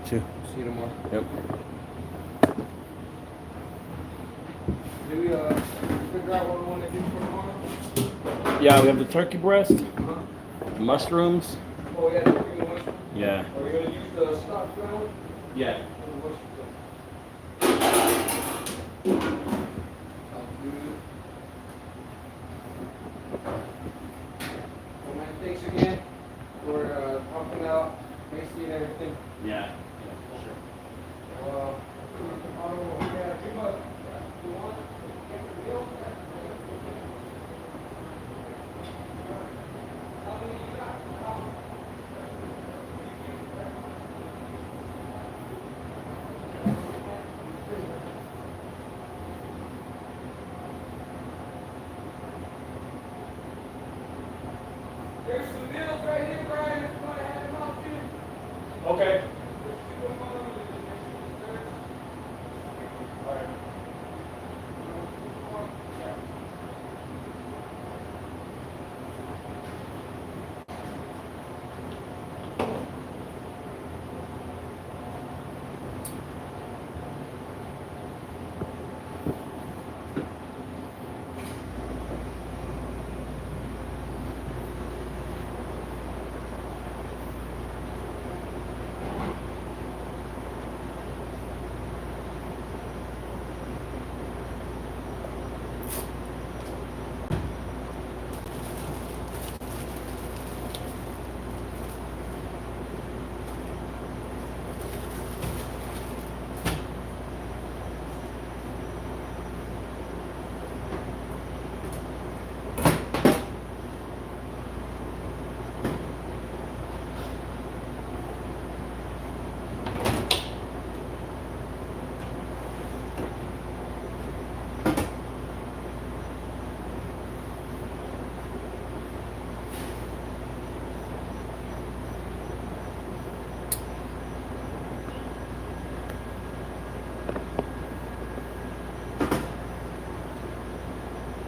too. See you tomorrow. Yep. Did we figure out what we want to do for tomorrow? Yeah, we have the turkey breast, Uh-huh. mushrooms. Oh, yeah, the green one. Yeah. Are we going to use the stock ground? Yeah. Thanks again for helping out, Macy and everything. Yeah. For sure. Yeah, pretty much. You want the meal? There's some meals right here, Brian. If you want to have them out too. Okay.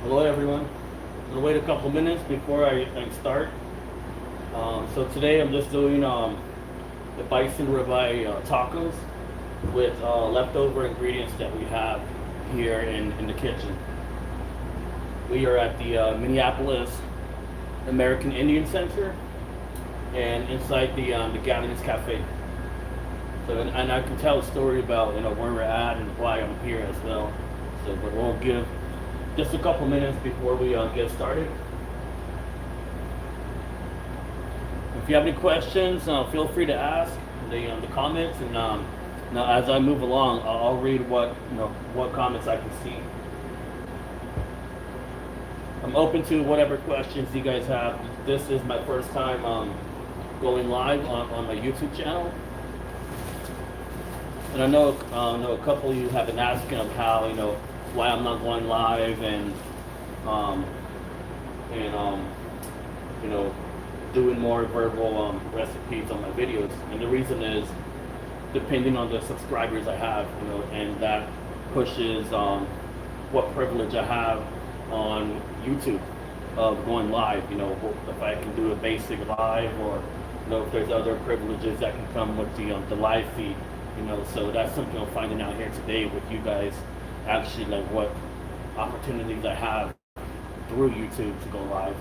Hello everyone. I'm gonna wait a couple minutes before I start. So today I'm just doing the Bison Ribeye tacos with leftover ingredients that we have here in the kitchen. We are at the Minneapolis American Indian Center and inside the Gallon's Cafe. So and I can tell a story about where we're at and why I'm here as well. So but we'll give just a couple minutes before we get started. If you have any questions, feel free to ask the comments, and now as I move along, I'll read what comments I can see. I'm open to whatever questions you guys have. This is my first time going live on my YouTube channel, and I know a couple of you have been asking of how why I'm not going live and doing more verbal recipes on my videos. And the reason is depending on the subscribers I have, and that pushes what privilege I have on YouTube of going live. If I can do a basic live, or if there's other privileges that can come with the live feed. So that's something I'm finding out here today with you guys. Actually, like what opportunities I have through YouTube to go live.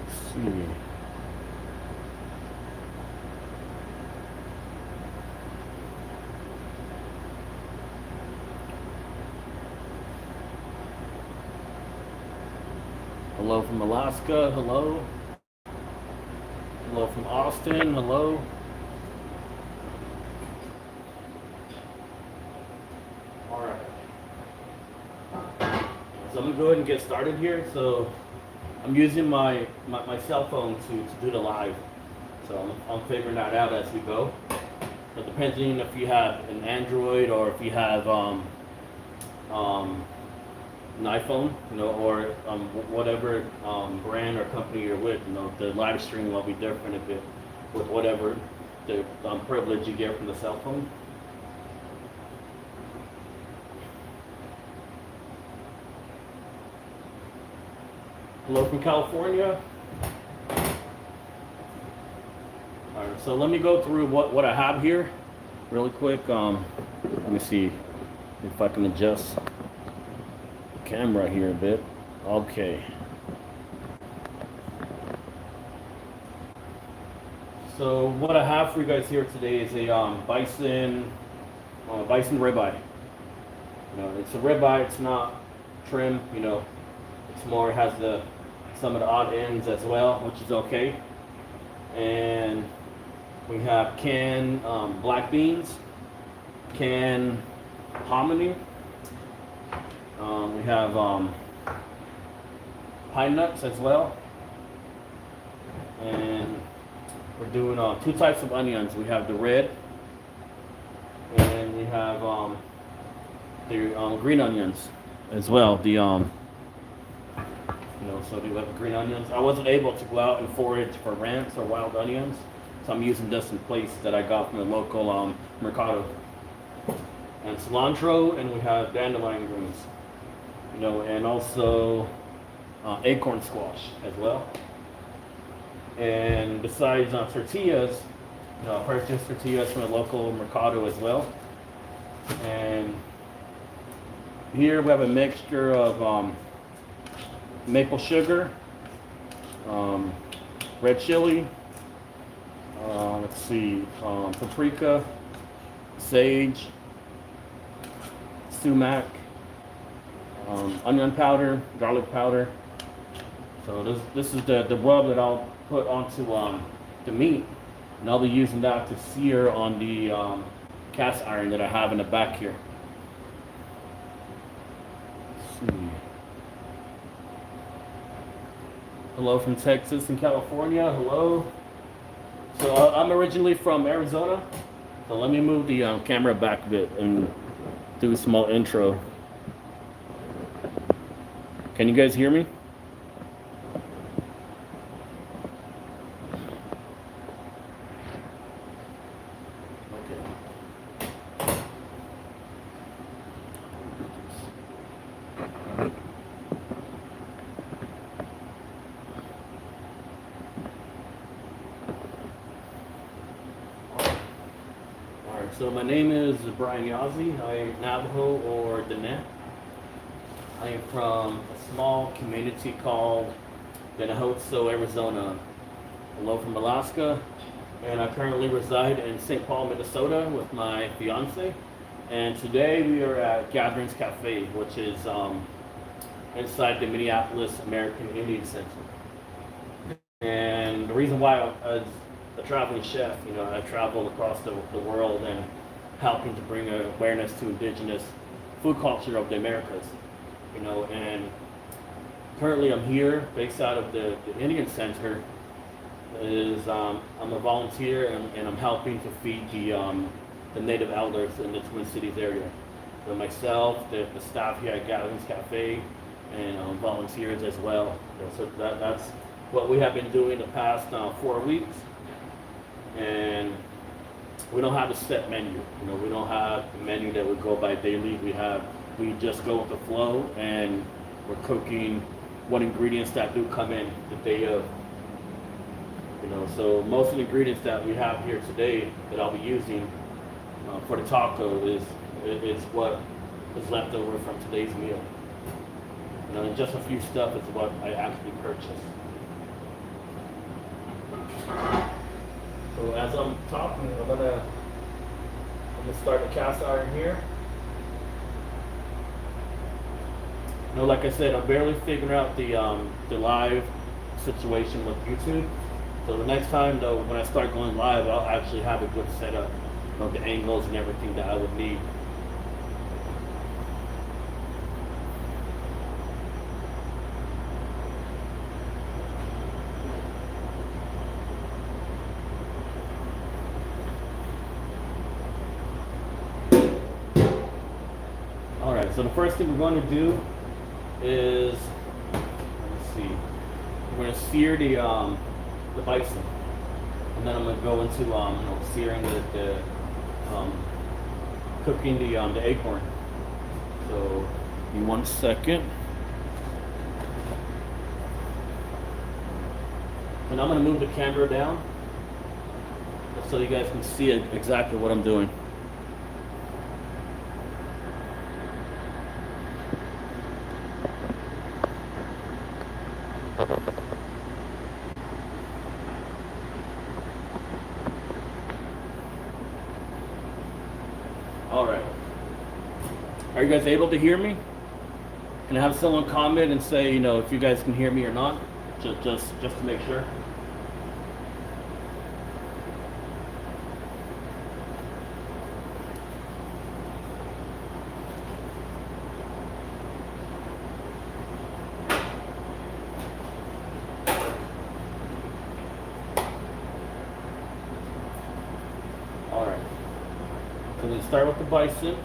Let's see. Hello from Alaska, hello. Hello from Austin, hello. Alright. So I'm gonna go ahead and get started here. So I'm using my cell phone to do the live. So I'm figuring that out as we go. So depending if you have an Android or if you have an iPhone, or whatever brand or company you're with. The live stream will be different if it with whatever the privilege you get from the cell phone. Hello from California. All right, so let me go through what I have here really quick. Let me see if I can adjust the camera here a bit. Okay. So what I have for you guys here today is a bison ribeye. It's a ribeye. It's not trim. It's more has some of the odd ends as well, which is okay. And we have canned black beans, canned hominy. We have pine nuts as well. And we're doing 2 types of onions. We have the red, and we have the green onions as well. So we have the green onions. I wasn't able to go out and forage for rants or wild onions, so I'm using just in place that I got from the local mercado. And cilantro, and we have dandelion greens, and also acorn squash as well. And besides tortillas, I purchased tortillas from the local mercado as well. And here we have a mixture of maple sugar, red chili, let's see, paprika, sage, sumac, onion powder, garlic powder. So this is the rub that I'll put onto the meat, and I'll be using that to sear on the cast iron that I have in the back here. Let's see. Hello from Texas and California. Hello. So I'm originally from Arizona. So let me move the camera back a bit and do a small intro. Can you guys hear me? So my name is Brian Yazzie. I am Navajo or Diné. I am from a small community called Benahozo, Arizona. Hello from Alaska. And I currently reside in St. Paul, Minnesota with my fiance. And today we are at Gatherings Cafe, which is inside the Minneapolis American Indian Center. And the reason why as a traveling chef, I travel across the world and helping to bring awareness to indigenous food culture of the Americas, and currently I'm here based out of the Indian Center. I'm a volunteer and I'm helping to feed the native elders in the Twin Cities area. So myself, the staff here at Gatherings Cafe, and volunteers as well. So that's what we have been doing the past 4 weeks. And we don't have a set menu. We don't have a menu that we go by daily. We just go with the flow, and we're cooking what ingredients that do come in the day of. So most of the ingredients that we have here today that I'll be using for the taco is what is left over from today's meal. And just a few stuff is what I actually purchased. So as I'm talking, I'm gonna start the cast iron here. Like I said, I'm barely figuring out the live situation with YouTube. So the next time though, when I start going live, I'll actually have a good setup of the angles and everything that I would need. So the first thing we're going to do is, let's see, we're gonna sear the bison, and then I'm gonna go into searing the cooking the acorn. So, give me 1 second. And I'm gonna move the camera down so you guys can see exactly what I'm doing. All right. Are you guys able to hear me? Can I have someone comment and say, if you guys can hear me or not? Just to make sure. All right. So we start with the bison.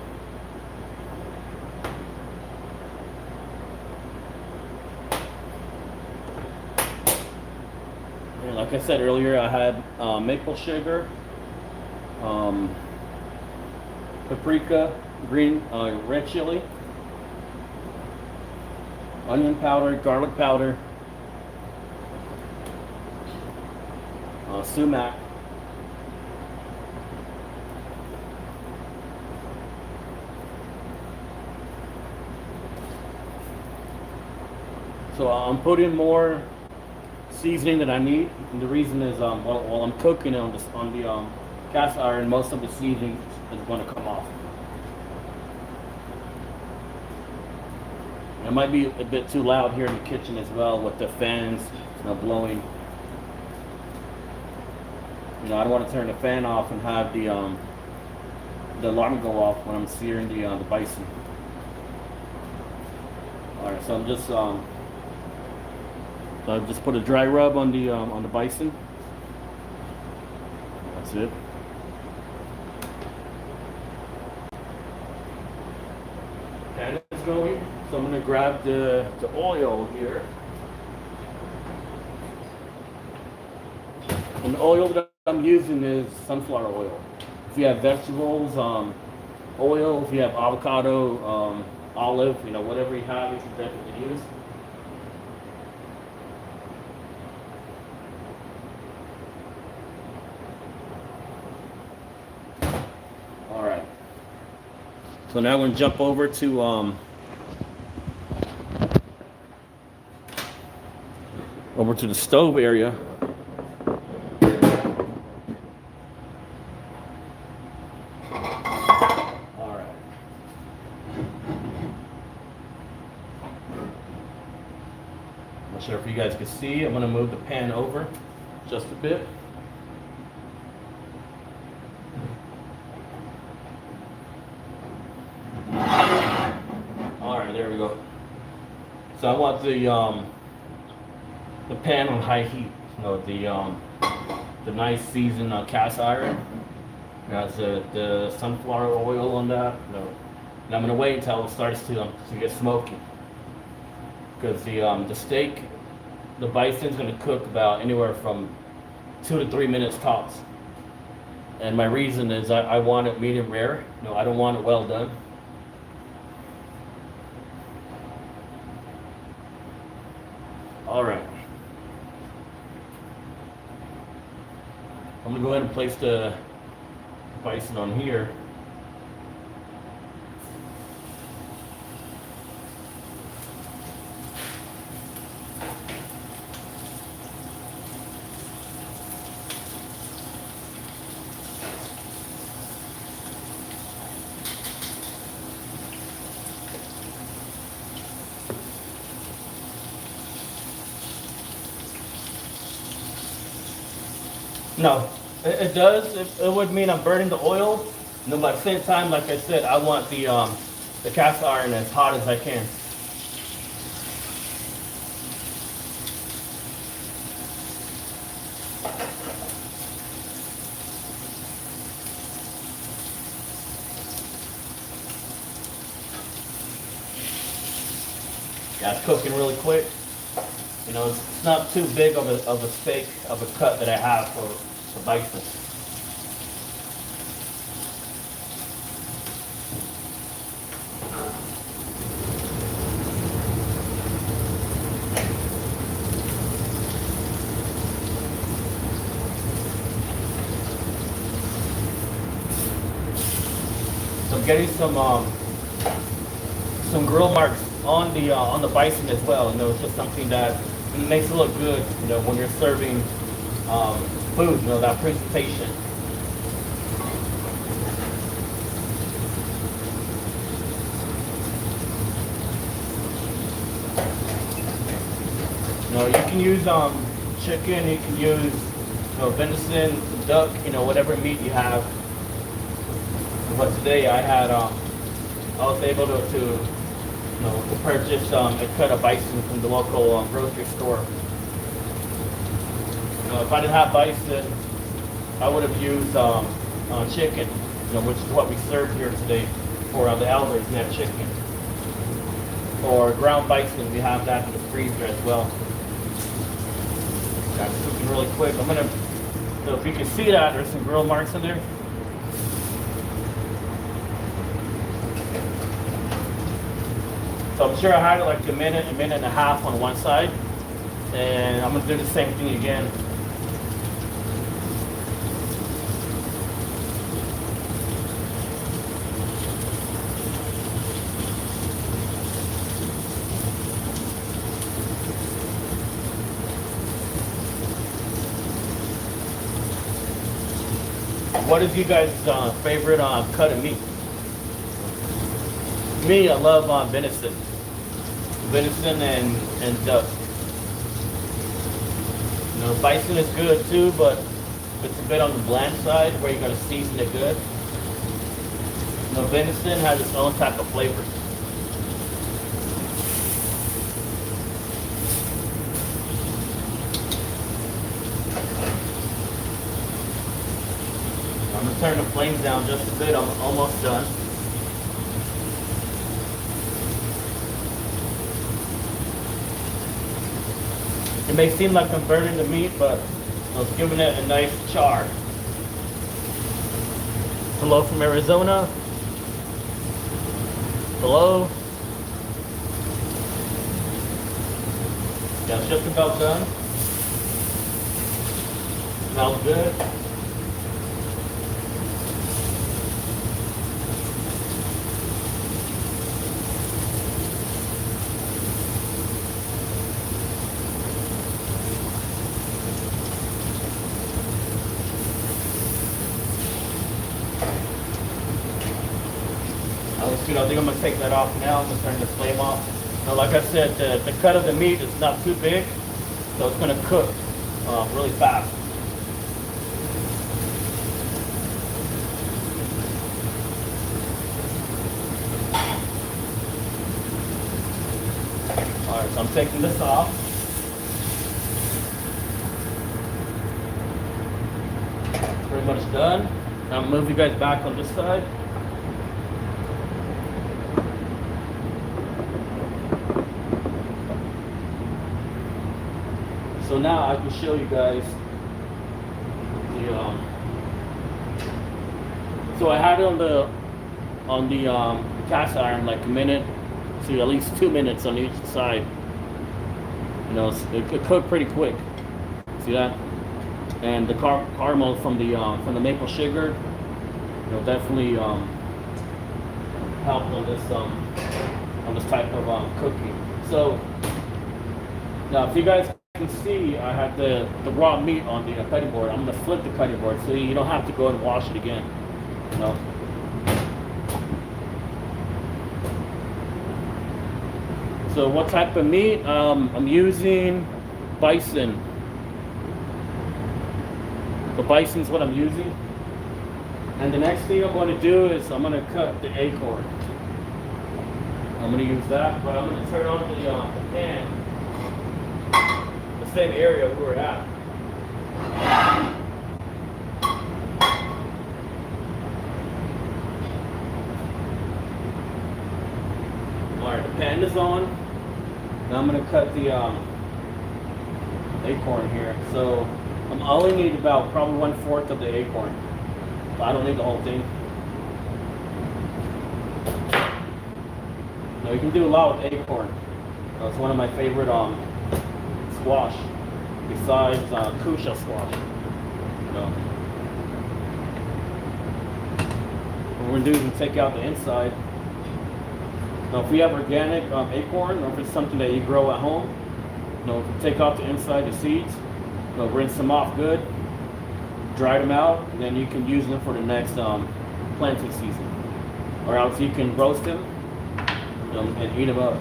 And like I said earlier, I had maple sugar, paprika, green, red chili, onion powder, garlic powder, sumac, so I'm putting more seasoning that I need, and the reason is while I'm cooking on the cast iron, most of the seasoning is going to come off. It might be a bit too loud here in the kitchen as well with the fans blowing. I don't want to turn the fan off and have the alarm go off when I'm searing the bison. All right, so I just put a dry rub on the bison. That's it. Pan is going, so I'm gonna grab the oil here. And the oil that I'm using is sunflower oil. If you have vegetables, oil, if you have avocado, olive, whatever you have, you can definitely use. All right. So now we're gonna jump over to the stove area. Not sure if you guys can see. I'm going to move the pan over just a bit. All right, there we go. So I want the pan on high heat. The nice seasoned cast iron. It has the sunflower oil on that. And I'm going to wait until it starts to get smoky. Because the steak, the bison's going to cook about anywhere from 2 to 3 minutes tops. And my reason is I want it medium rare. I don't want it well done. All right. I'm going to go ahead and place the bison on here. No, it does. It would mean I'm burning the oil. But at the same time, like I said, I want the cast iron as hot as I can. Yeah, it's cooking really quick. You know, it's not too big of a steak, of a cut that I have for bison. So I'm getting some grill marks on the bison as well. You know, it's just something that makes it look good. You know, when you're serving food, you know, that presentation. You know, you can use chicken, you can use venison, duck, whatever meat you have. But today I was able to purchase a cut of bison from the local grocery store. If I didn't have bison, I would have used chicken, which is what we served here today for the elders. We have chicken. Or ground bison, we have that in the freezer as well. That's cooking really quick. I'm gonna, if you can see that, there's some grill marks in there. So I'm sure I had it like a minute and a half on one side. And I'm gonna do the same thing again. What is you guys' favorite cut of meat? Me, I love venison. Venison and duck. Bison is good too, but it's a bit on the bland side where you gotta season it good. Venison has its own type of flavor. I'm gonna turn the flames down just a bit. I'm almost done. It may seem like I'm burning the meat, but I was giving it a nice char. Hello from Arizona. Hello. Yeah, it's just about done. Smells good. I think I'm going to take that off now. I'm going to turn the flame off. Like I said, the cut of the meat is not too big, so it's going to cook really fast. Alright, so I'm taking this off. Pretty much done. Now I'm going to move you guys back on this side. So now I can show you guys the so I had it on the cast iron like a minute to at least 2 minutes on each side. It cooked pretty quick. See that? And the caramel from the maple sugar, definitely helped on this type of cooking. So now if you guys can see, I have the raw meat on the cutting board. I'm going to flip the cutting board so you don't have to go and wash it again. So what type of meat? I'm using bison. The bison's what I'm using. And the next thing I'm going to do is I'm going to cut the acorn. I'm going to use that, but I'm going to turn on the pan. Same area where we're at. Alright, the pan is on. Now I'm gonna cut the acorn here. So I only need about probably 1/4 of the acorn. I don't need the whole thing. Now you can do a lot with acorn. It's one of my favorite squash, besides kusha squash. You know. What we're gonna do is we'll take out the inside. Now, if we have organic acorn, or if it's something that you grow at home, you know, take out the inside, the seeds, you know, rinse them off good, dry them out, and then you can use them for the next planting season. Or else you can roast them, you know, and eat them up.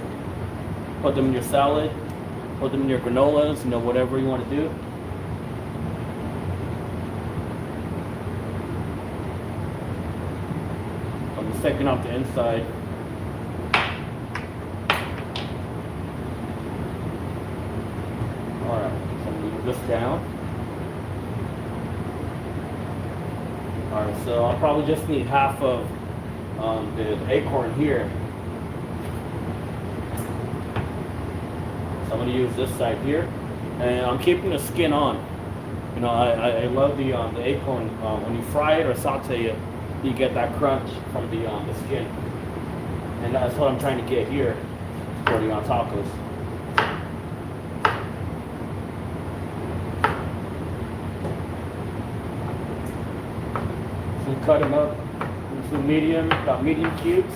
Put them in your salad, put them in your granolas, you know, whatever you want to do. I'm just taking out the inside. Alright, so I'm going to move this down. Alright, so I'll probably just need half of the acorn here. So I'm going to use this side here. And I'm keeping the skin on. You know, I love the acorn. When you fry it or saute it, you get that crunch from the skin. And that's what I'm trying to get here for the tacos. So cut them up into about medium cubes.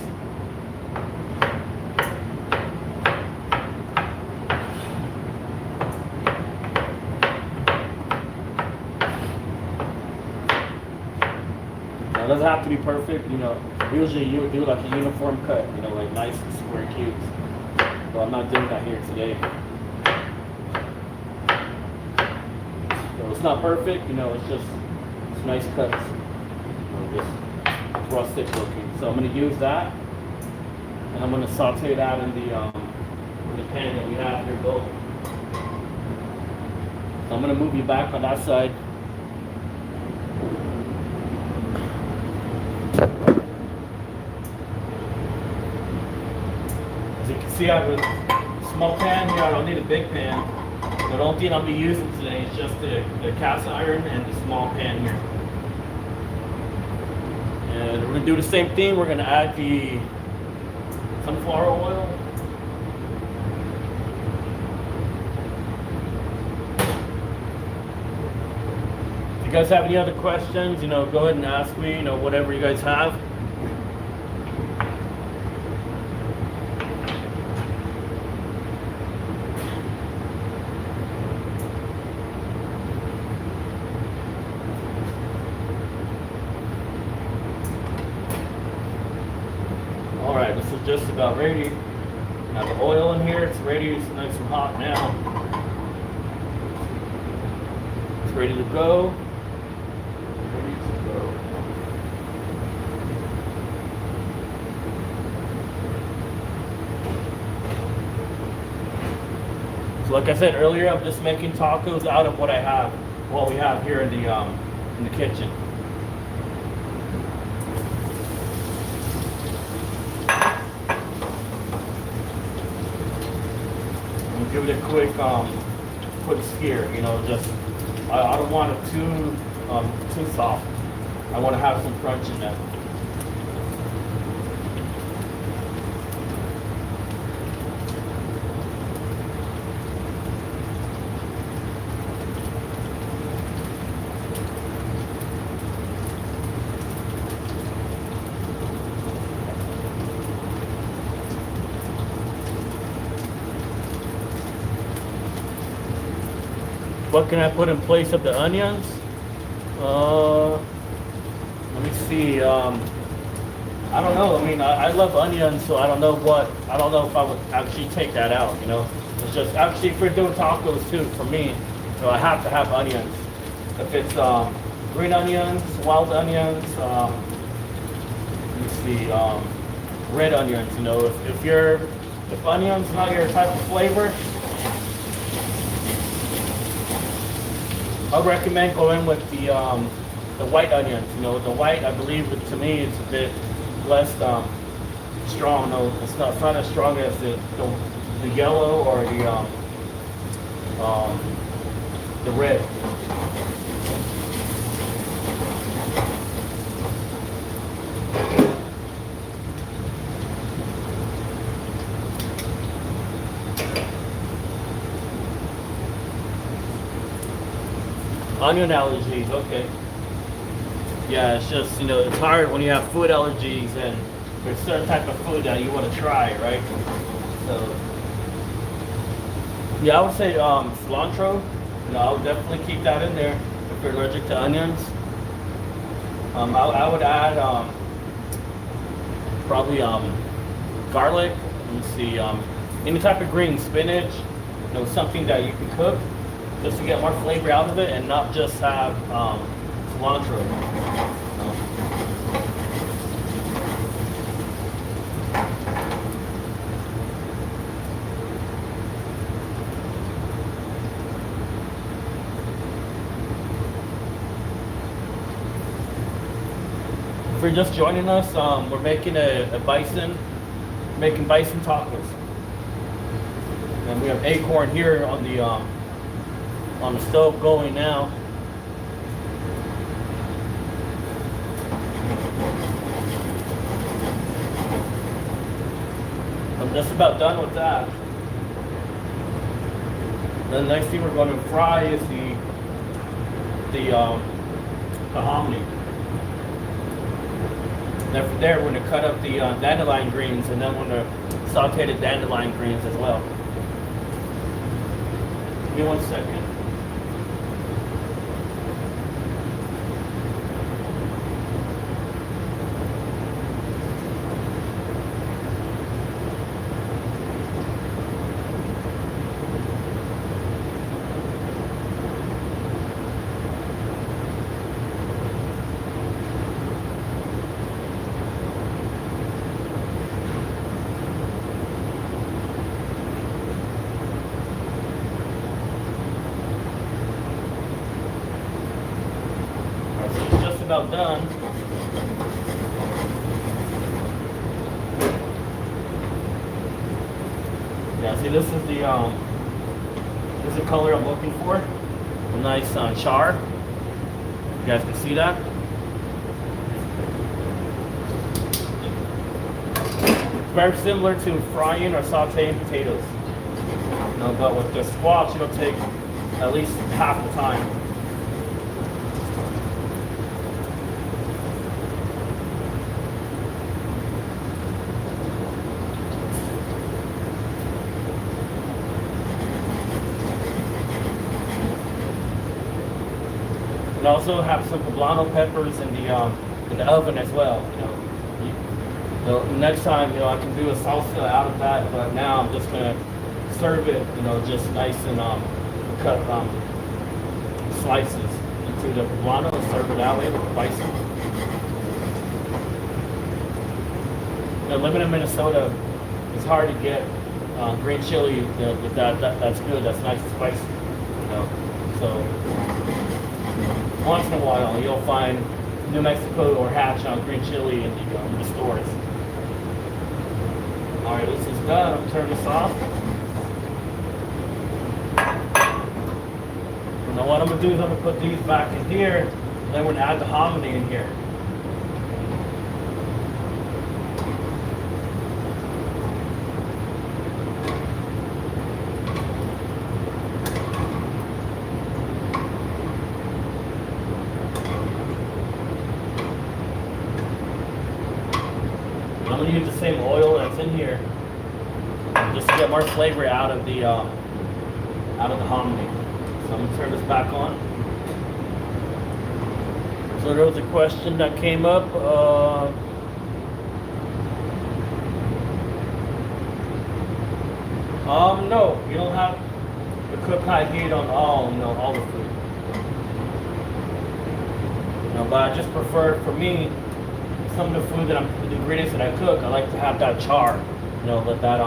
Now, it doesn't have to be perfect, you know. Usually you would do like a uniform cut, you know, like nice square cubes. But I'm not doing that here today. So it's not perfect, you know, it's nice cuts. Just rustic looking. So I'm going to use that, and I'm going to saute that in the pan that we have here both. So I'm going to move you back on that side. As you can see, I have a small pan here. I don't need a big pan. The only thing I'll be using today is just the cast iron and the small pan here. And we're going to do the same thing. We're going to add the sunflower oil. If you guys have any other questions, you know, go ahead and ask me, you know, whatever you guys have. Alright, this is just about ready. Now the oil in here, it's ready, it's nice and hot now. It's ready to go. Ready to go. So like I said earlier, I'm just making tacos out of what I have, what we have here in the kitchen. Give it a quick sear, you know. Just I don't want it too soft. I want to have some crunch in that. What can I put in place of the onions? Let me see. I don't know. I mean, I love onions, so I don't know if I would actually take that out. You know, it's just actually if we're doing tacos too. For me, you know, I have to have onions. If it's green onions, wild onions, let me see, red onions. You know, if onions not your type of flavor, I recommend going with the white onions. You know, the white, I believe, to me, it's a bit less strong. No, it's not as strong as the the yellow or the red. Onion allergies, okay. Yeah, it's just, it's hard when you have food allergies and there's certain type of food that you want to try, right? So, yeah, I would say cilantro. I would definitely keep that in there if you're allergic to onions. I would add probably garlic. Let me see, any type of green, spinach, something that you can cook just to get more flavor out of it and not just have cilantro. If you're just joining us, we're making making bison tacos. And we have acorn here on the stove going now. I'm just about done with that. The next thing we're going to fry is the hominy. Then from there, we're going to cut up the dandelion greens, and then we're going to saute the dandelion greens as well. Give me 1 second. About done. Yeah, see, this is the color I'm looking for. A nice char. You guys can see that. It's very similar to frying or sauteing potatoes. But with the squash, it'll take at least half the time. And also have some poblano peppers in the oven as well. Next time, I can do a salsa out of that, but now I'm just gonna serve it, just nice and cut slices into the poblano and serve it that way with the bison. Living in Minnesota, it's hard to get green chili that's good, that's nice and spicy. So once in a while, you'll find New Mexico or Hatch on green chili in the stores. All right, this is done. I'm gonna turn this off. Now what I'm gonna do is I'm gonna put these back in here, and then we're gonna add the hominy in here. I'm going to use the same oil that's in here just to get more flavor out of the hominy. So I'm going to turn this back on. So there was a question that came up. No, you don't have to cook high heat on all the food. But I just prefer, for me, some of the food the ingredients that I cook, I like to have that char, let that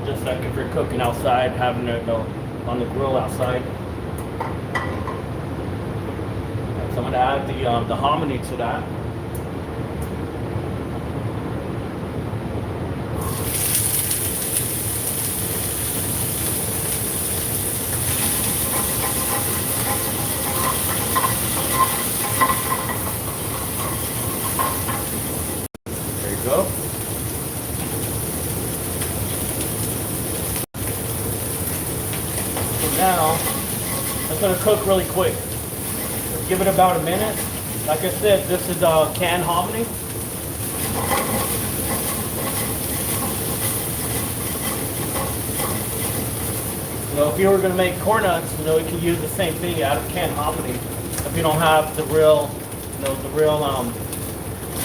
just like if you're cooking outside, having it on the grill outside. So I'm gonna add the hominy to that. Go. So now, it's gonna cook really quick. Just give it about a minute. Like I said, this is canned hominy. You know, if you were gonna make corn nuts, you know, you can use the same thing out of canned hominy. If you don't have the real, you know, the real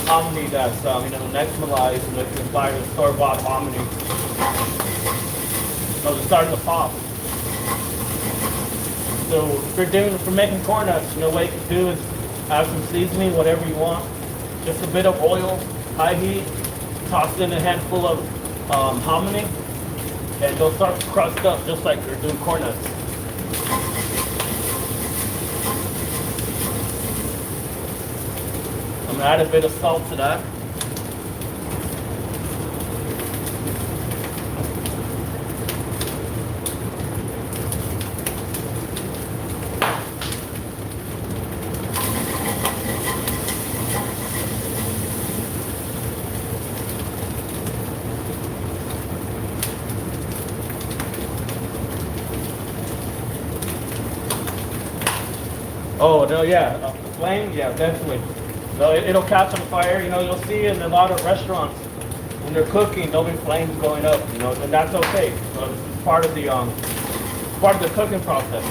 hominy that's you know, nextmalized, you know, you can buy the store-bought hominy. So it's starting to pop. So if you're making corn nuts, you know, what you can do is add some seasoning, whatever you want. Just a bit of oil, high heat, toss in a handful of hominy, and they'll start to crust up just like you're doing corn nuts. I'm gonna add a bit of salt to that. Oh, no, yeah, flame, yeah, definitely. So it'll catch on fire. You know, you'll see in a lot of restaurants when they're cooking, there'll be flames going up. You know, and that's okay. So it's part of the cooking process.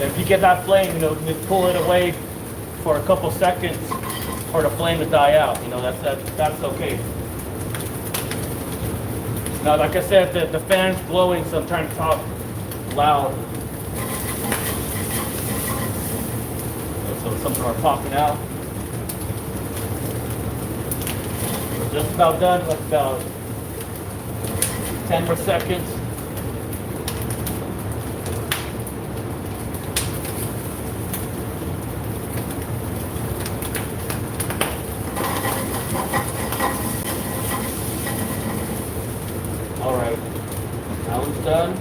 And if you get that flame, you know, just pull it away for a couple seconds for the flame to die out. You know, that's okay. Now, like I said, the fan's blowing, so I'm trying to talk loud. So some are popping out. We're just about done with about 10 more seconds. All right, that one's done.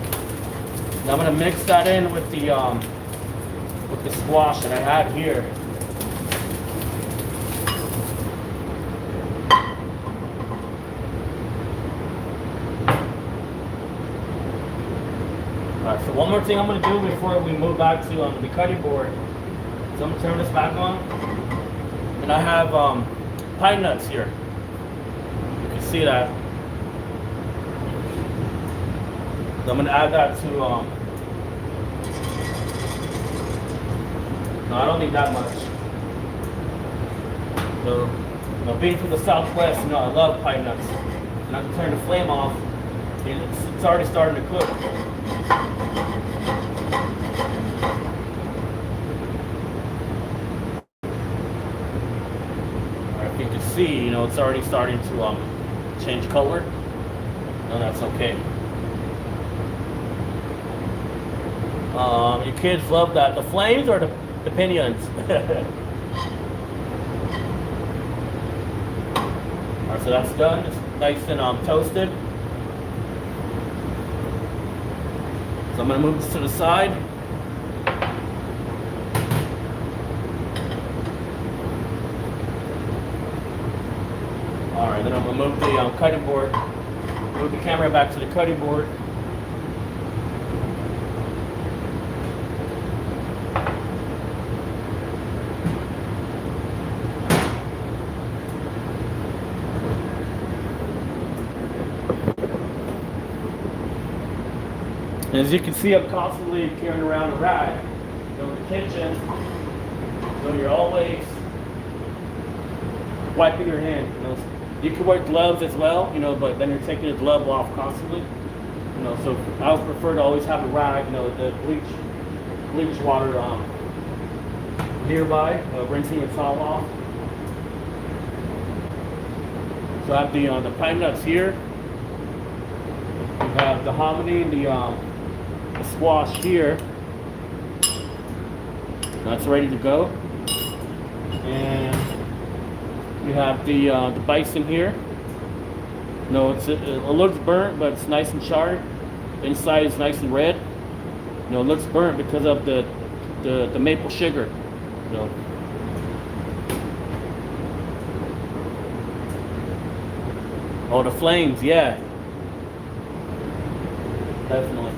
Now I'm gonna mix that in with the squash that I had here. Alright, so one more thing I'm going to do before we move back to the cutting board. So I'm going to turn this back on. And I have pine nuts here. You can see that. So I'm going to add that to no, I don't need that much. So, you know, being from the Southwest, you know, I love pine nuts. And I can turn the flame off. It's already starting to cook. If you can see, you know, it's already starting to change color. No, that's okay. Your kids love that. The flames or the pinions? Alright, so that's done. It's nice and toasted. So I'm going to move this to the side. Alright, then I'm going to move the cutting board. Move the camera back to the cutting board. And as you can see, I'm constantly carrying around a rag. You know, in the kitchen, so you're always wiping your hand. You know, you can wear gloves as well, you know, but then you're taking the glove off constantly. You know, so I would prefer to always have a rag, you know, the bleach water nearby, rinsing your towel off. So I have the pine nuts here. We have the hominy, the squash here. That's ready to go. And we have the bison here. No, it looks burnt, but it's nice and charred. Inside is nice and red. You know, it looks burnt because of the maple sugar. You know. Oh, the flames, yeah. Definitely.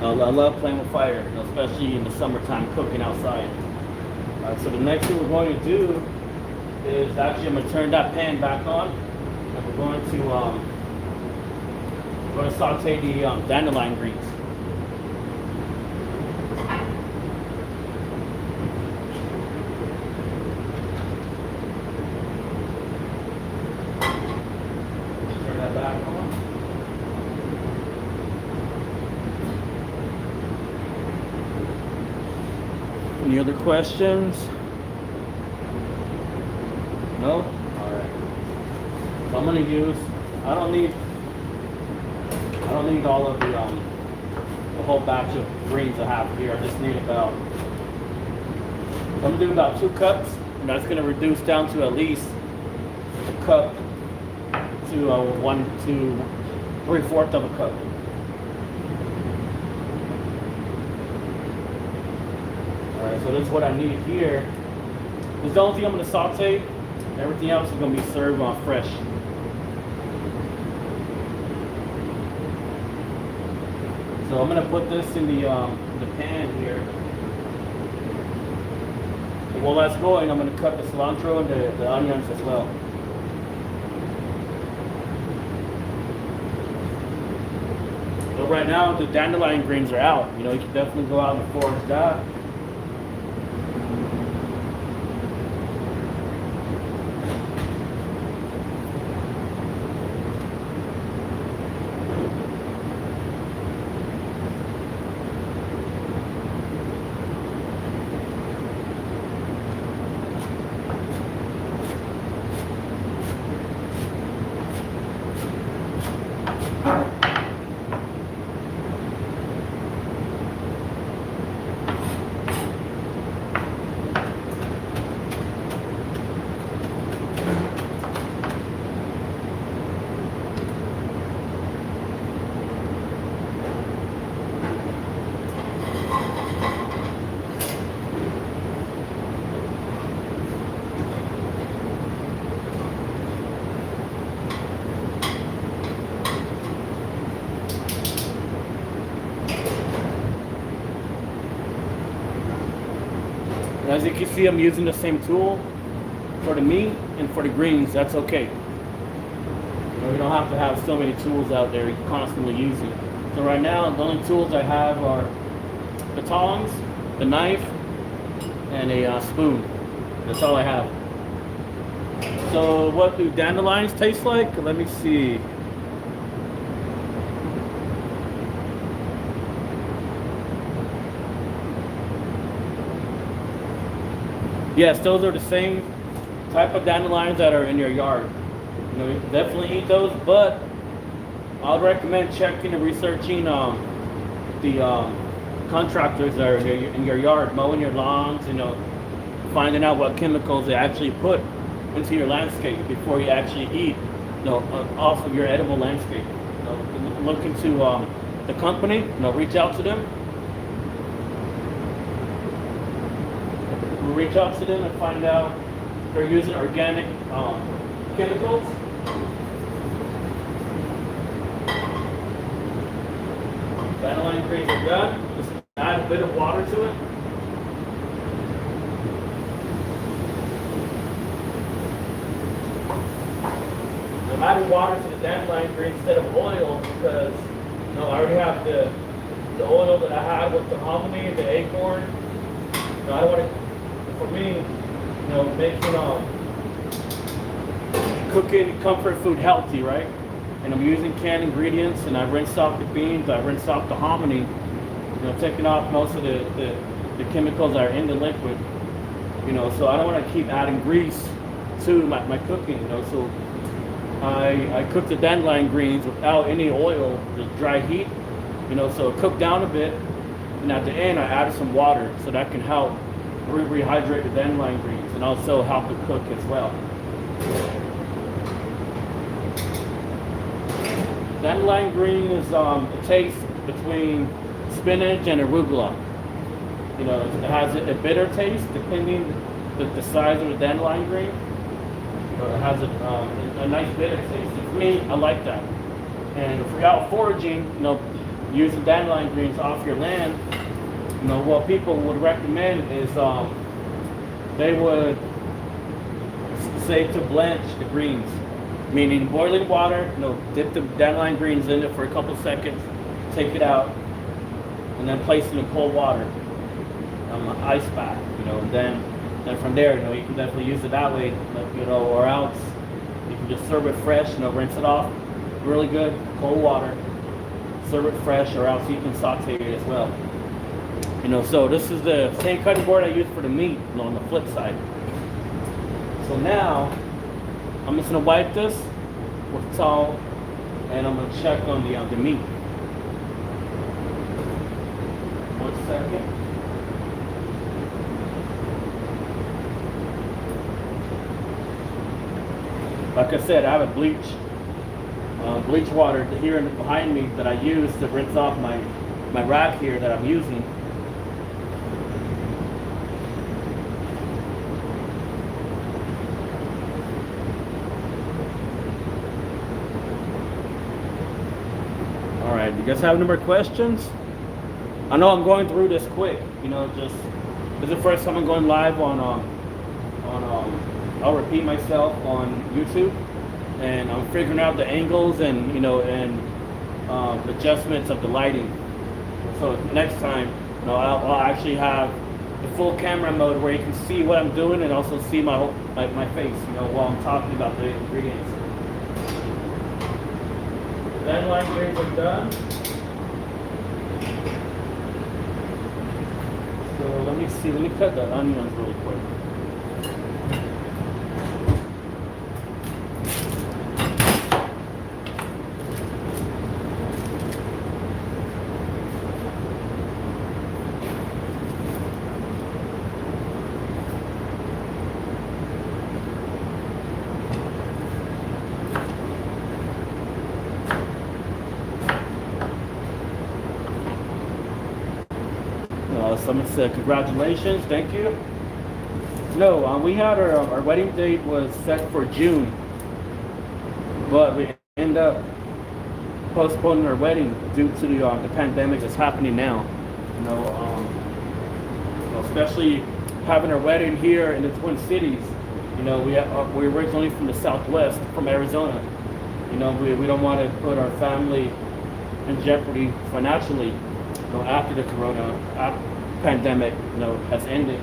I love playing with fire, especially in the summertime cooking outside. Alright, so the next thing we're going to do is actually I'm going to turn that pan back on, and we're going to saute the dandelion greens. Turn that back on. Any other questions? No? Alright. So I'm gonna use, I don't need all of the whole batch of greens I have here. I just need about, I'm gonna do about 2 cups, and that's gonna reduce down to at least a cup to 1 to 3/4 of a cup. Alright, so this is what I need here. This is the only thing I'm going to saute. Everything else is going to be served fresh. So I'm going to put this in the pan here. And while that's going, I'm going to cut the cilantro and the onions as well. So right now the dandelion greens are out. You know, you can definitely go out and forage that. As you can see, I'm using the same tool for the meat and for the greens. That's okay. You don't have to have so many tools out there you're constantly using. So right now, the only tools I have are the tongs, the knife, and a spoon. That's all I have. So what do dandelions taste like? Let me see. Yes, those are the same type of dandelions that are in your yard. You know, you can definitely eat those, but I would recommend checking and researching the contractors that are in your yard, mowing your lawns, you know, finding out what chemicals they actually put into your landscape before you actually eat, you know, off of your edible landscape. You know, look into the company, you know, reach out to them. Reach out to them and find out if they're using organic chemicals. Dandelion greens are done. Just add a bit of water to it. I'm adding water to the dandelion greens instead of oil because, you know, I already have the oil that I had with the hominy, the acorn. You know, I don't want to. For me, you know, making cooking comfort food healthy, right? And I'm using canned ingredients, and I rinsed off the beans, I rinsed off the hominy, you know, taking off most of the chemicals that are in the liquid, you know, so I don't want to keep adding grease to my cooking, you know, so I cook the dandelion greens without any oil, just dry heat, you know, so it cooked down a bit, and at the end I added some water, so that can help rehydrate the dandelion greens and also help it cook as well. Dandelion green is a taste between spinach and arugula. You know, it has a bitter taste depending the size of the dandelion green. It has a nice bitter taste. For me, I like that. And if you're out foraging, using dandelion greens off your land, what people would recommend is they would say to blanch the greens, meaning boiling water, dip the dandelion greens in it for a couple seconds, take it out, and then place it in cold water, ice bath, and then from there, you can definitely use it that way, or else you can just serve it fresh, rinse it off, really good, cold water, serve it fresh, or else you can saute it as well. So this is the same cutting board I use for the meat, on the flip side. So now, I'm just gonna wipe this with a towel, and I'm gonna check on the meat. 1 second. Like I said, I have a bleach water here behind me that I use to rinse off my rack here that I'm using. All right, you guys have any more questions? I know I'm going through this quick, just this is the first time I'm going live on I'll repeat myself on YouTube, and I'm figuring out the angles and adjustments of the lighting. So next time, I'll actually have the full camera mode where you can see what I'm doing and also see my face, while I'm talking about the ingredients. Dandelion greens are done. So let me cut the onions really quick. Someone said congratulations, thank you. No, we had our wedding date was set for June, but we ended up postponing our wedding due to the pandemic that's happening now. Especially having our wedding here in the Twin Cities. We're originally from the Southwest, from Arizona. We don't want to put our family in jeopardy financially. After the corona pandemic, has ended.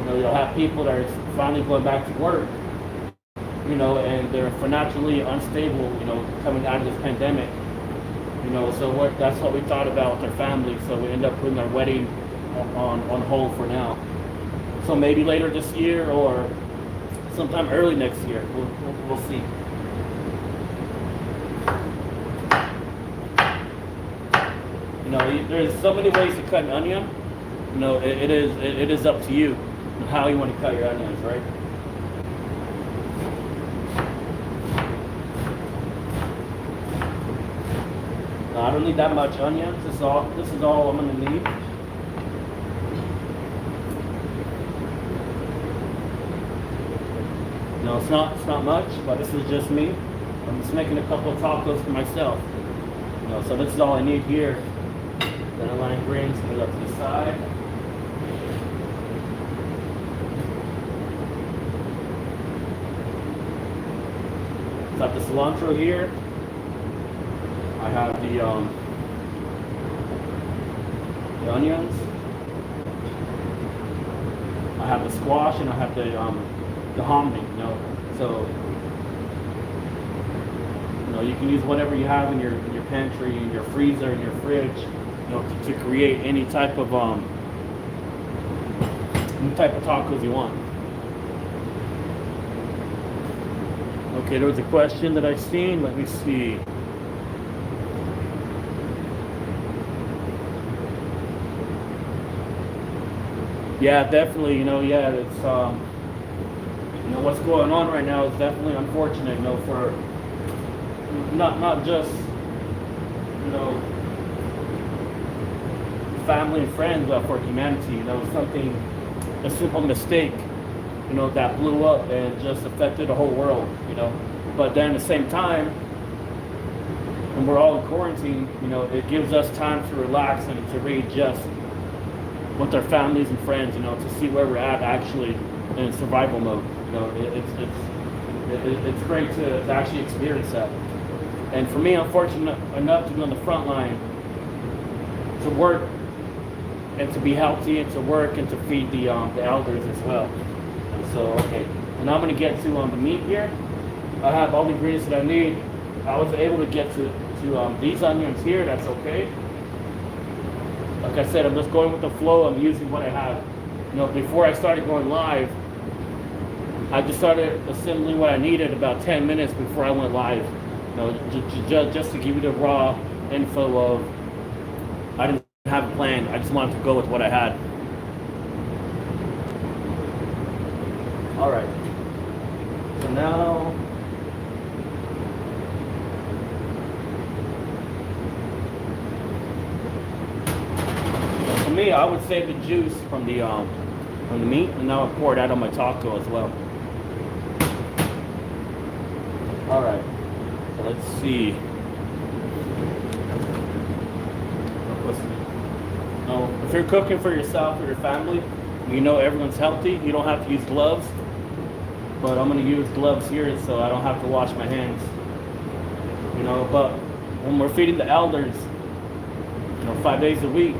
You'll have people that are finally going back to work, and they're financially unstable, coming out of this pandemic. So that's what we thought about with our family. So we end up putting our wedding on hold for now. So maybe later this year or sometime early next year, we'll see. There's so many ways to cut an onion. It is up to you how you want to cut your onions, right? No, I don't need that much onions. This is all I'm gonna need. No, it's not much, but this is just me. I'm just making a couple of tacos for myself. So this is all I need here. Dandelion greens, put it up to the side. Got the cilantro here. I have the onions. I have the squash, and I have the hominy. So you can use whatever you have in your pantry, in your freezer, in your fridge, to create any type of tacos you want. Okay, there was a question that I seen. Let me see. Yeah, definitely. It's what's going on right now is definitely unfortunate. For not just family and friends, but for humanity. Something, a simple mistake you know, that blew up and just affected the whole world, you know. But then at the same time, when we're all in quarantine, you know, it gives us time to relax and to readjust with our families and friends, you know, to see where we're at actually in survival mode. You know, it's great to actually experience that. And for me, I'm fortunate enough to be on the front line, to work and to be healthy and to work and to feed the elders as well. And so, okay, and I'm going to get to the meat here. I have all the ingredients that I need. I was able to get to these onions here. That's okay. Like I said, I'm just going with the flow. I'm using what I have. You know, before I started going live, I just started assembling what I needed about 10 minutes before I went live. You know, just to give you the raw info of, I didn't have a plan. I just wanted to go with what I had. All right. So now, for me, I would save the juice from the meat, and now I pour it out on my taco as well. All right. So let's see. Now, if you're cooking for yourself or your family, you know everyone's healthy. You don't have to use gloves, but I'm going to use gloves here so I don't have to wash my hands. You know, but when we're feeding the elders, you know, 5 days a week,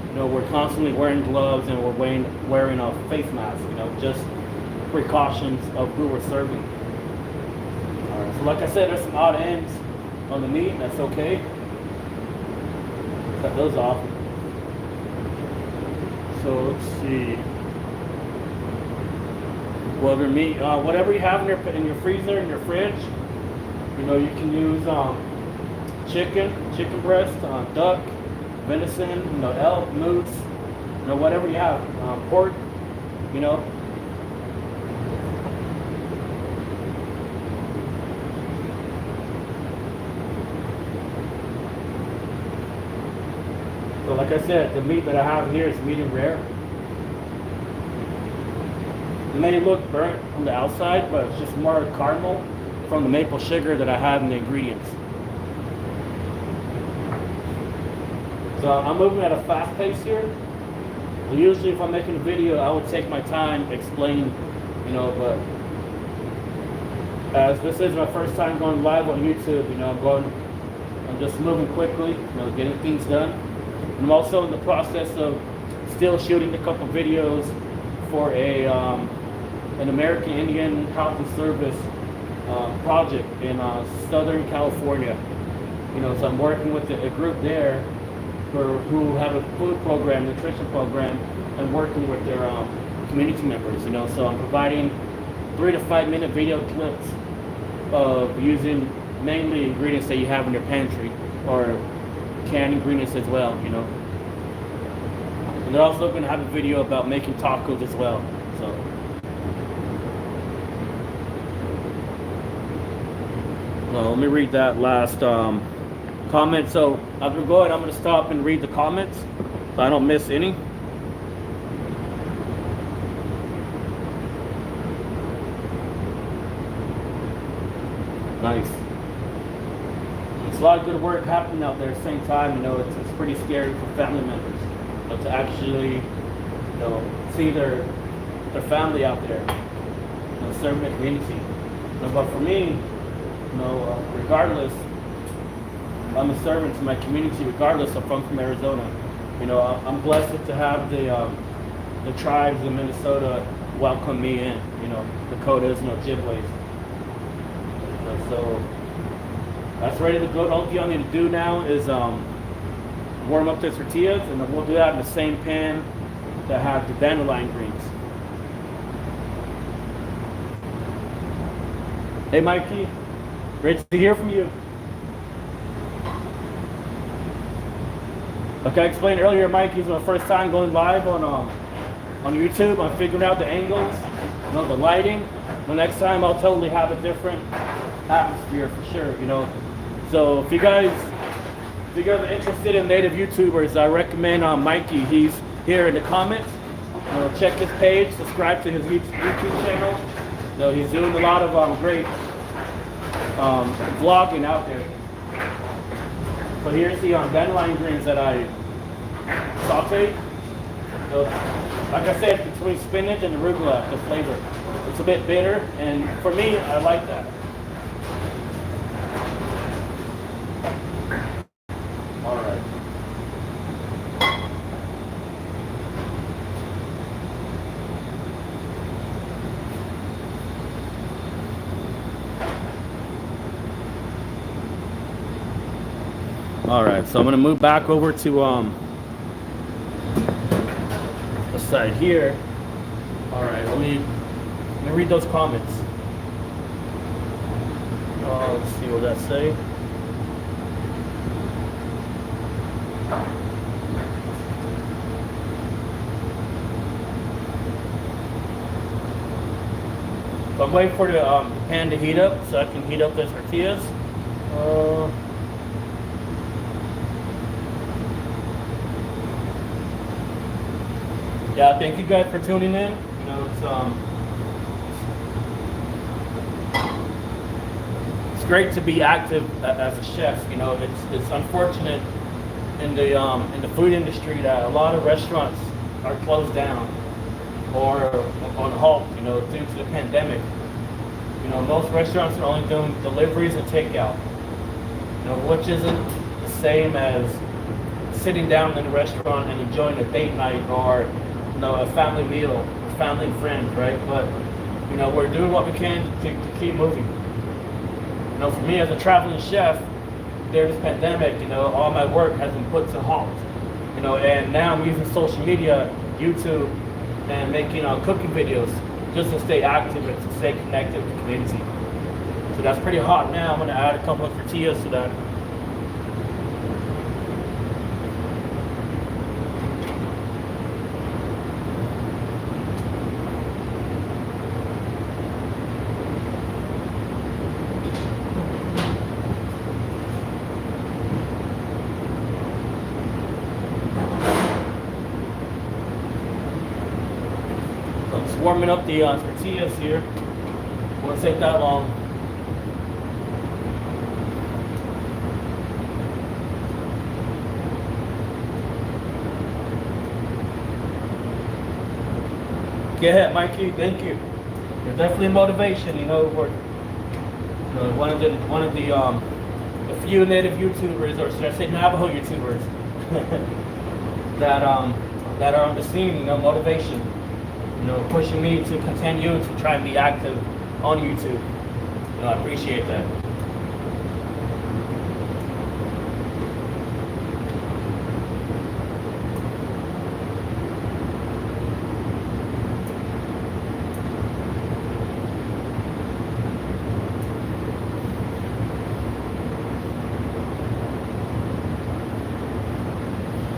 you know, we're constantly wearing gloves and we're wearing a face mask. You know, just precautions of who we're serving. All right. So, like I said, there's some odd ends on the meat, and that's okay. Cut those off. So let's see. Well, your meat, whatever you have in your freezer, in your fridge, you know, you can use chicken breast, duck, venison, you know, elk, moose, you know, whatever you have, pork, you know. So like I said, the meat that I have here is medium rare. It may look burnt on the outside, but it's just more caramel from the maple sugar that I have in the ingredients. So I'm moving at a fast pace here. Usually if I'm making a video, I would take my time explaining, you know, but as this is my first time going live on YouTube, you know, I'm just moving quickly, you know, getting things done. I'm also in the process of still shooting a couple videos for an American Indian Health and Service project in Southern California. You know, so I'm working with a group there who have a food program, nutrition program, and working with their community members. You know, so I'm providing 3 to 5 minute video clips of using mainly ingredients that you have in your pantry or canned ingredients as well, you know. And they're also going to have a video about making tacos as well. So, well, let me read that last comment. So as we're going, I'm going to stop and read the comments so I don't miss any. Nice. It's a lot of good work happening out there at the same time. You know, it's pretty scary for family members, you know, to actually, you know, see their family out there, you know, serving the community. You know, but for me, you know, regardless, I'm a servant to my community, regardless if I'm from Arizona. You know, I'm blessed to have the tribes in Minnesota welcome me in. You know, Dakotas and Ojibways. You know, so. That's ready to go. The only thing I need to do now is warm up the tortillas, and then we'll do that in the same pan that has the dandelion greens. Hey Mikey, great to hear from you. Like I explained earlier, Mikey's my first time going live on YouTube. I'm figuring out the angles, you know, the lighting. The next time I'll totally have a different atmosphere for sure, you know. So if you guys are interested in native YouTubers, I recommend Mikey. He's here in the comments. check his page, subscribe to his YouTube channel. He's doing a lot of great vlogging out there. So here's the dandelion greens that I sauteed. So, like I said, between spinach and arugula, the flavor. It's a bit bitter, and for me, I like that. All right. All right, so I'm gonna move back over to the side here. All right, let me read those comments. Let's see what that say. So I'm waiting for the pan to heat up so I can heat up the tortillas. Yeah, thank you guys for tuning in. It's great to be active as a chef. It's unfortunate in the food industry that a lot of restaurants are closed down or on halt. Due to the pandemic. Most restaurants are only doing deliveries and takeout. Which isn't the same as sitting down in a restaurant and enjoying a date night or a family meal, family and friends, right? But we're doing what we can to keep moving. For me as a traveling chef, during this pandemic, all my work has been put to halt. And now I'm using social media, YouTube, and making cooking videos just to stay active and to stay connected with the community. So that's pretty hot now. I'm gonna add a couple of tortillas to that. Warming up the tortillas here. Won't take that long. Go ahead, Mikey. Thank you. You're definitely motivation. We're one of the few native YouTubers, or should I say Navajo YouTubers, that are on the scene. Motivation. Pushing me to continue to try and be active on YouTube. I appreciate that.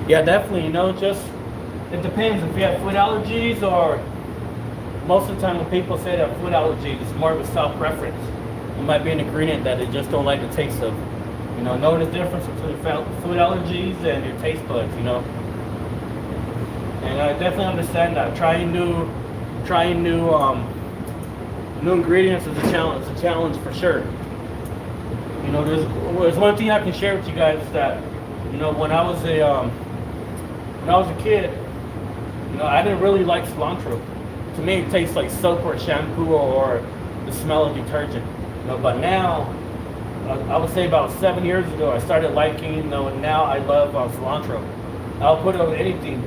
Yeah, definitely. Just it depends if you have food allergies, or most of the time when people say that food allergies, it's more of a self-preference. It might be an ingredient that they just don't like the taste of. Know the difference between food allergies and your taste buds. And I definitely understand that trying new ingredients is a challenge. It's a challenge for sure. There's one thing I can share with you guys is that when I was a kid, I didn't really like cilantro. To me, it tastes like soap or shampoo or the smell of detergent. But now, I would say about 7 years ago, I started liking. And now I love cilantro. I'll put it on anything,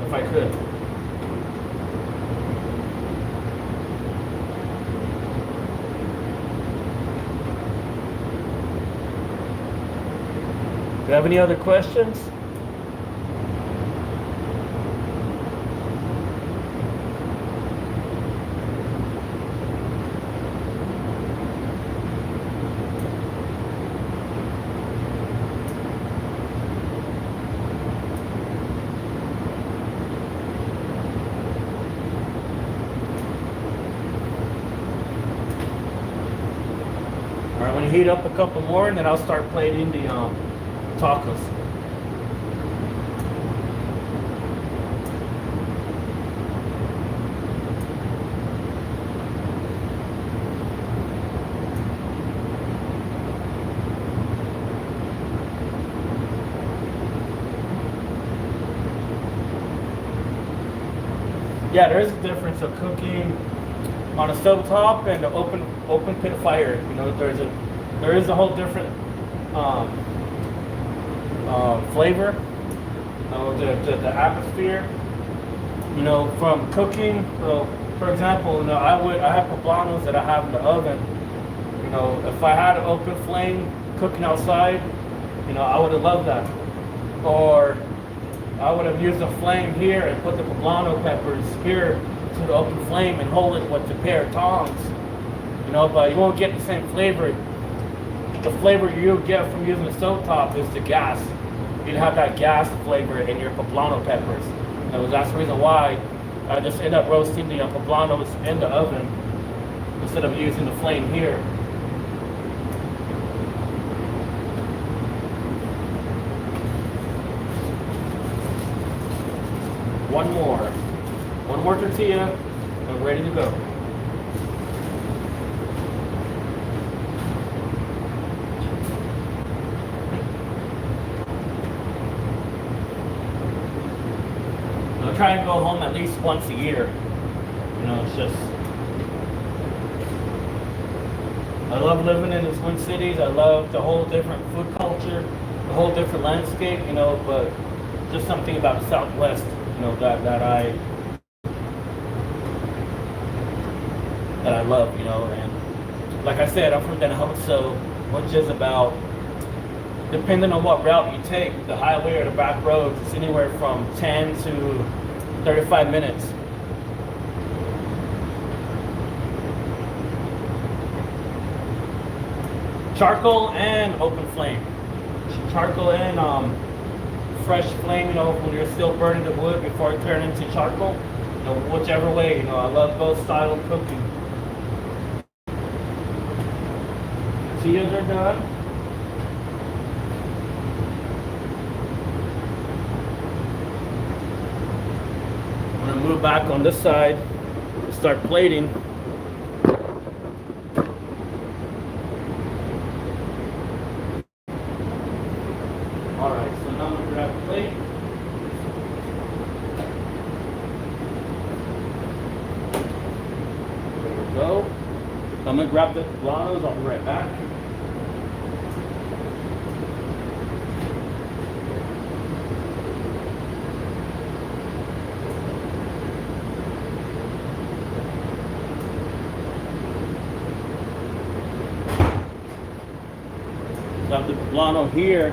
if I could. Do you have any other questions? Alright, I'm going to heat up a couple more and then I'll start plating the tacos. Yeah, there is a difference of cooking on a stove top and an open pit fire. You know, there is a whole different um, flavor, the atmosphere. You know, from cooking. So, for example, you know, I have poblanos that I have in the oven. You know, if I had an open flame cooking outside, you know, I would have loved that. Or I would have used a flame here and put the poblano peppers here to the open flame and hold it with a pair of tongs. You know, but you won't get the same flavor. The flavor you get from using the stovetop is the gas. You'd have that gas flavor in your poblano peppers. And that's the reason why I just end up roasting the poblanos in the oven instead of using the flame here. One more tortilla, and we're ready to go. I'll try and go home at least once a year. You know, it's just, I love living in the Twin Cities. I love the whole different food culture, the whole different landscape, you know, but just something about the Southwest, you know, that I love, you know. And like I said, I'm from Denhoso, which is about, depending on what route you take, the highway or the back roads, it's anywhere from 10 to 35 minutes. Charcoal and open flame. Charcoal and fresh flame, you know, when you're still burning the wood before it turns into charcoal. You know, whichever way, you know, I love both style of cooking. Tortillas are done. I'm gonna move back on this side, start plating. Alright, so now I'm gonna grab a plate. There we go. So I'm gonna grab the poblanos, I'll be right back. So I have the poblano here.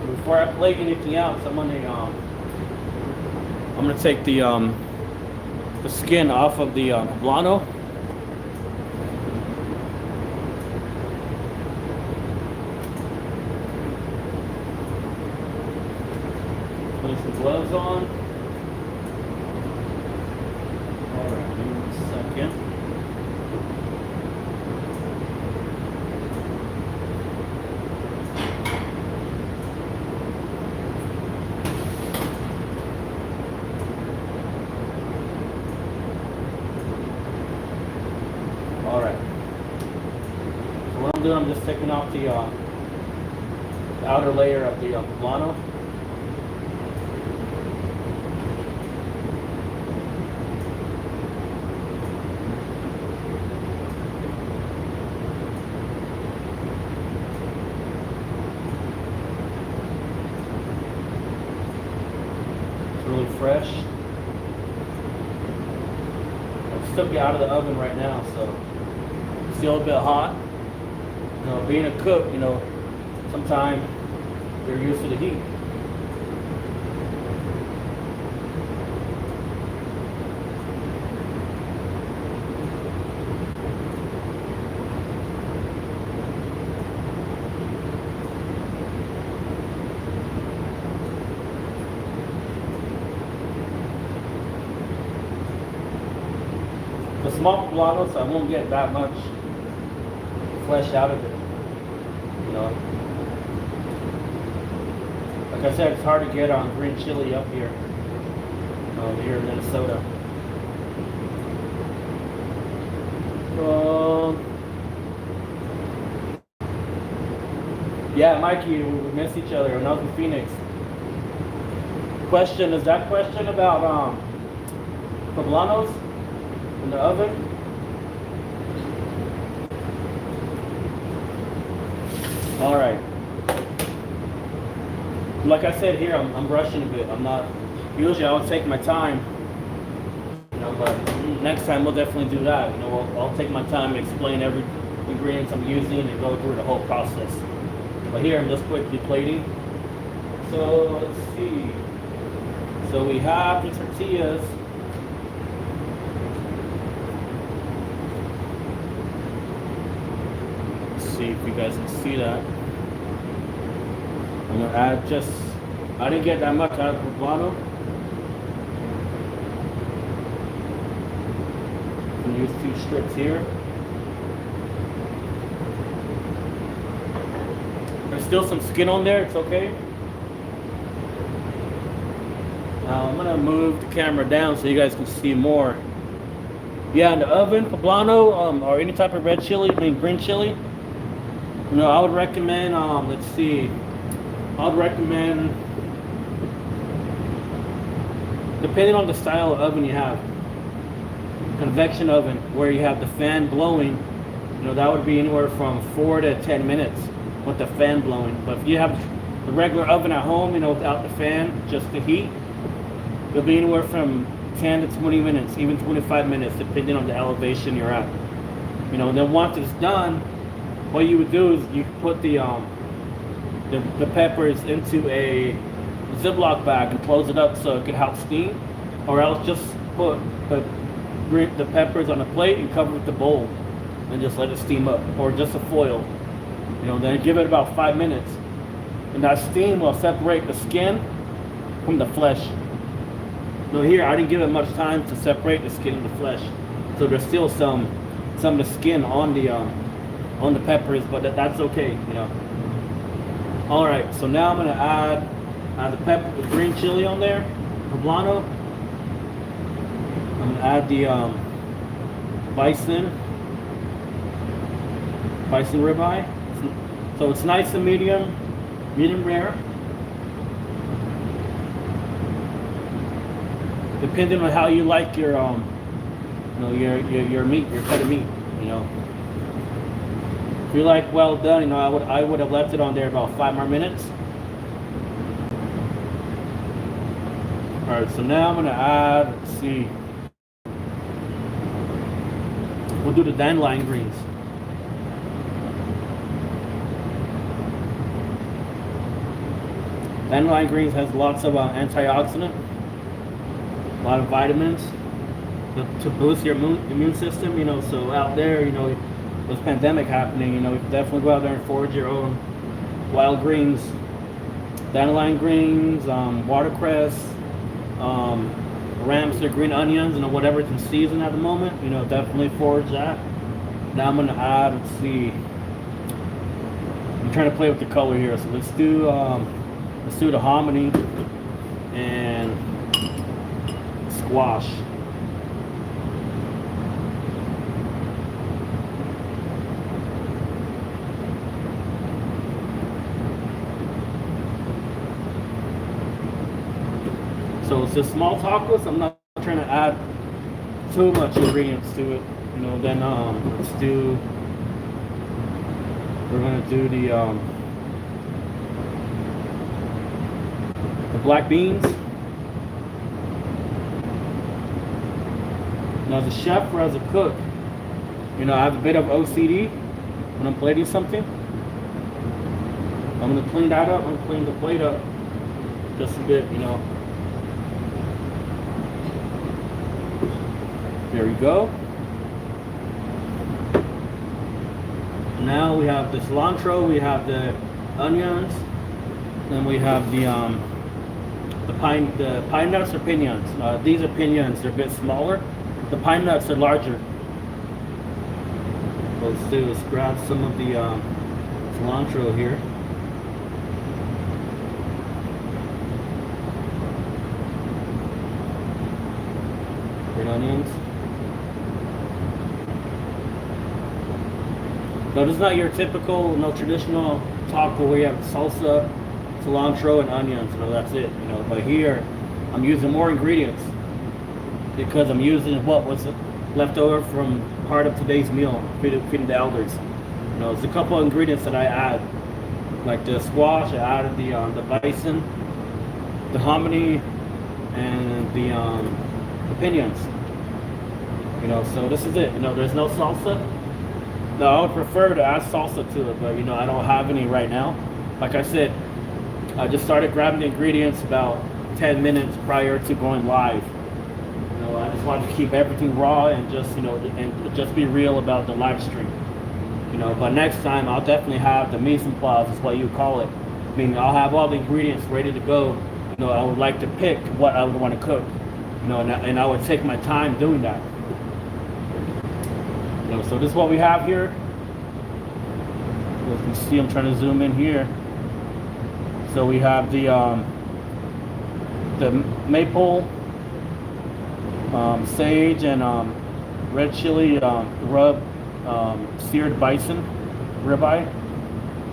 Before I plate anything else, I'm gonna take the skin off of the poblano. Put some gloves on. All right, give me a second. I'm just taking off the outer layer of the poblano. It's really fresh. I'll still be out of the oven right now, so it's still a bit hot. You know, being a cook, you know, sometimes you're used to the heat. The small poblanos, I won't get that much flesh out of it. You know, like I said, it's hard to get on green chili up here, here in Minnesota. Yeah, Mikey, we miss each other. When I was in Phoenix. Question, is that question about poblanos in the oven. All right. Like I said here, I'm rushing a bit. I'm not. Usually I would take my time. You know, but next time we'll definitely do that. You know, I'll take my time and explain every ingredients I'm using and go through the whole process. But here I'm just quickly plating. So let's see. So we have the tortillas. Let's see if you guys can see that. I'm gonna add just, I didn't get that much out of poblano. I'm gonna use 2 strips here. There's still some skin on there, it's okay. Now I'm gonna move the camera down so you guys can see more. Yeah, in the oven, poblano, or any type of red chili, green chili. You know, I would recommend, let's see, I would recommend, depending on the style of oven you have, convection oven, where you have the fan blowing, you know, that would be anywhere from 4 to 10 minutes with the fan blowing. But if you have the regular oven at home, you know, without the fan, just the heat, it'll be anywhere from 10 to 20 minutes, even 25 minutes, depending on the elevation you're at. You know, then once it's done, what you would do is you put the peppers into a Ziploc bag and close it up so it can help steam, or else just put the peppers on a plate and cover with the bowl and just let it steam up, or just a foil. You know, then give it about 5 minutes, and that steam will separate the skin from the flesh. Now here, I didn't give it much time to separate the skin and the flesh, so there's still some of the skin on the peppers, but that's okay, you know. All right, so now I'm gonna add the green chili on there, poblano. I'm gonna add the bison ribeye. So it's nice and medium rare. Depending on how you like your your meat, your cut of meat, you know. If you like well done, you know, I would have left it on there about 5 more minutes. All right, so now I'm gonna add, let's see, we'll do the dandelion greens. Dandelion greens has lots of antioxidant, a lot of vitamins to boost your immune system, you know. So out there, you know, with pandemic happening, you know, you can definitely go out there and forage your own wild greens, dandelion greens, watercress, ramps or green onions, you know, whatever's in season at the moment, you know, definitely forage that. Now I'm gonna add, let's see, I'm trying to play with the color here, so let's do the hominy and squash. So it's just small tacos. I'm not trying to add too much ingredients to it, you know. Then we're gonna do the black beans. Now, as a chef or as a cook, you know, I have a bit of OCD when I'm plating something. I'm gonna clean that up. I'm gonna clean the plate up just a bit, you know. There we go. Now we have the cilantro, we have the onions, then we have the pine nuts or pinions. These are pinions, they're a bit smaller. The pine nuts are larger. What let's do is grab some of the cilantro here. Green onions. No, this is not your typical, traditional taco where you have salsa, cilantro, and onions. No, that's it. You know, but here I'm using more ingredients. because I'm using what was left over from part of today's meal, feeding the elders. You know, there's a couple of ingredients that I add, like the squash. I added the bison, the hominy, and the opinions. You know, so this is it. You know, there's no salsa. No, I would prefer to add salsa to it, but you know, I don't have any right now. Like I said, I just started grabbing the ingredients about 10 minutes prior to going live. You know, I just wanted to keep everything raw and just, you know, and just be real about the live stream. You know, but next time I'll definitely have the mise en place, is what you call it. I mean, I'll have all the ingredients ready to go. You know, I would like to pick what I would want to cook. You know, and I would take my time doing that. You know, so this is what we have here. As you can see, I'm trying to zoom in here. So we have the maple, sage, and red chili rub seared bison ribeye.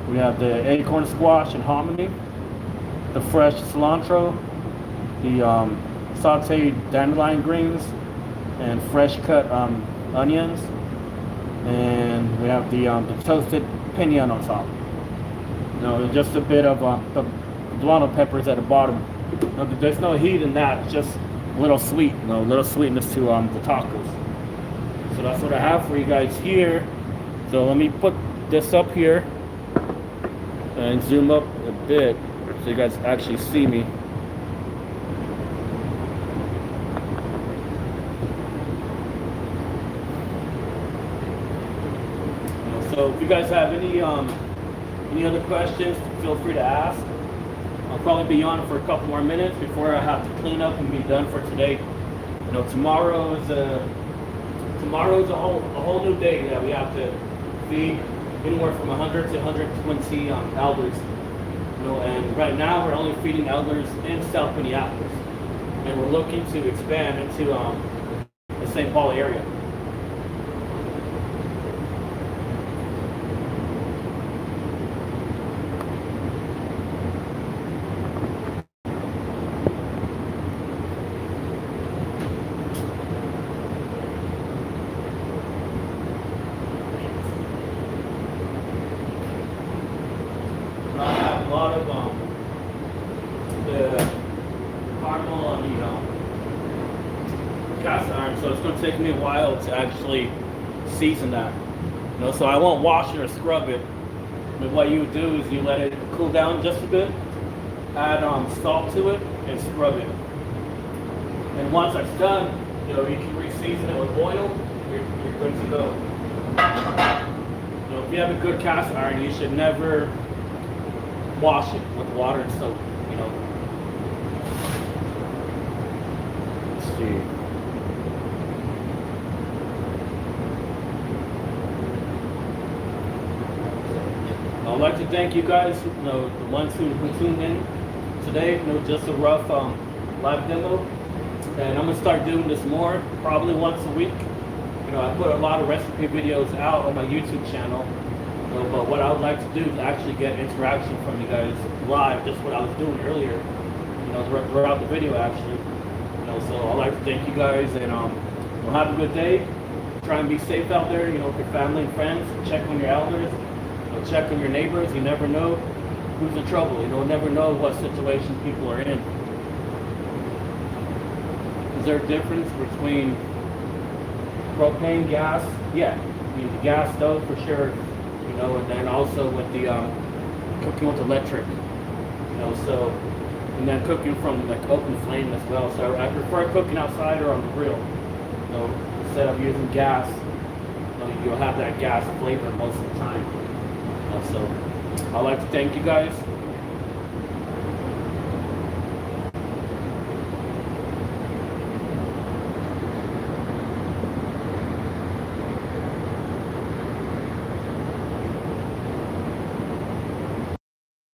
We have the acorn squash and hominy, the fresh cilantro, the sauteed dandelion greens, and fresh cut onions, and we have the toasted pinion on top. You know, just a bit of the poblano peppers at the bottom. You know, there's no heat in that, it's just a little sweet, you know, a little sweetness to the tacos. So that's what I have for you guys here. So let me put this up here and zoom up a bit so you guys actually see me. So if you guys have any other questions, feel free to ask. I'll probably be on for a couple more minutes before I have to clean up and be done for today. You know, tomorrow is a whole new day that we have to feed anywhere from 100 to 120 elders. You know, and right now we're only feeding elders in South Minneapolis, and we're looking to expand into the St. Paul area. I have a lot of the caramel on the cast iron, so it's going to take me a while to actually season that. You know, so I won't wash it or scrub it. But what you do is you let it cool down just a bit, add salt to it, and scrub it. And once that's done, you know, you can re-season it with oil. You're good to go. You know, if you have a good cast iron, you should never wash it with water and soap, you know. Let's see. I'd like to thank you guys, you know, the ones who tuned in today. You know, just a rough live demo. And I'm gonna start doing this more, probably once a week. You know, I put a lot of recipe videos out on my YouTube channel. But what I would like to do is actually get interaction from you guys live, just what I was doing earlier, you know, throughout the video actually. You know, so I'd like to thank you guys, and well, have a good day. Try and be safe out there, you know, with your family and friends. Check on your elders, you know, check on your neighbors. You never know who's in trouble, you know, never know what situation people are in. Is there a difference between propane, gas? Yeah, I mean, the gas stove for sure. You know, and then also with the cooking with electric, you know, so, and then cooking from like open flame as well. So I prefer cooking outside or on the grill. You know, instead of using gas, you know, you'll have that gas flavor most of the time. You know, so I'd like to thank you guys.